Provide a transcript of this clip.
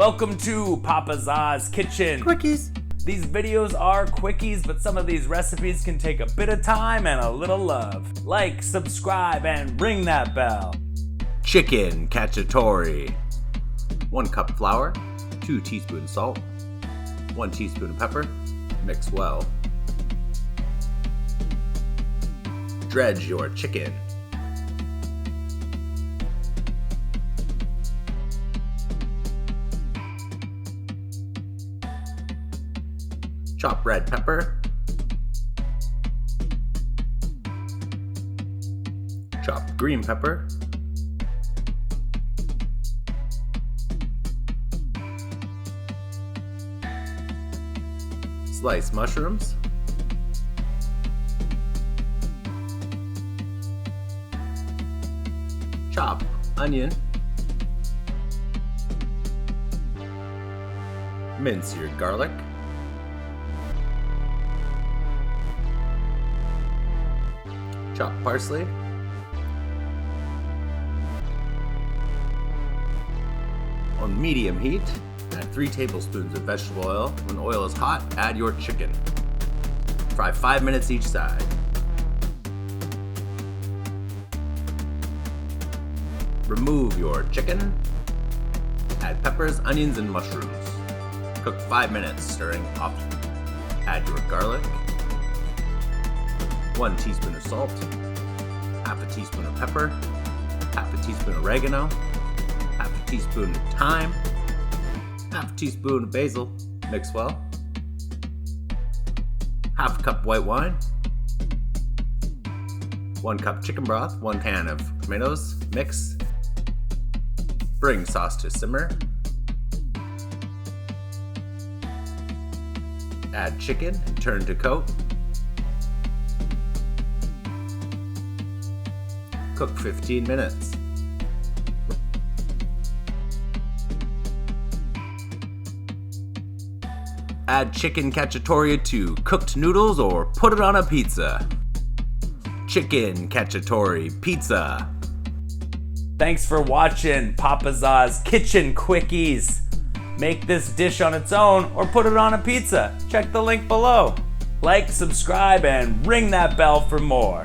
Welcome to Papa Za's Kitchen. Quickies. These videos are quickies, but some of these recipes can take a bit of time and a little love. Like, subscribe, and ring that bell. Chicken Cacciatore. 1 cup flour, 2 teaspoons salt, 1 teaspoon of pepper, mix well. Dredge your chicken. Chop red pepper. Chop green pepper. Slice mushrooms. Chop onion. Mince your garlic. Chop parsley. On medium heat, add 3 tablespoons of vegetable oil. When oil is hot, add your chicken. Fry 5 minutes each side. Remove your chicken. Add peppers, onions, and mushrooms. Cook 5 minutes, stirring often. Add your garlic. 1 teaspoon of salt, half a teaspoon of pepper, half a teaspoon of oregano, half a teaspoon of thyme, half a teaspoon of basil, mix well. Half a cup white wine, 1 cup chicken broth, 1 can of tomatoes, mix. Bring sauce to simmer. Add chicken and turn to coat. Cook 15 minutes. Add chicken cacciatore to cooked noodles or put it on a pizza. Chicken cacciatore pizza. Thanks for watching Papa Za's Kitchen Quickies. Make this dish on its own or put it on a pizza. Check the link below. Like, subscribe, and ring that bell for more.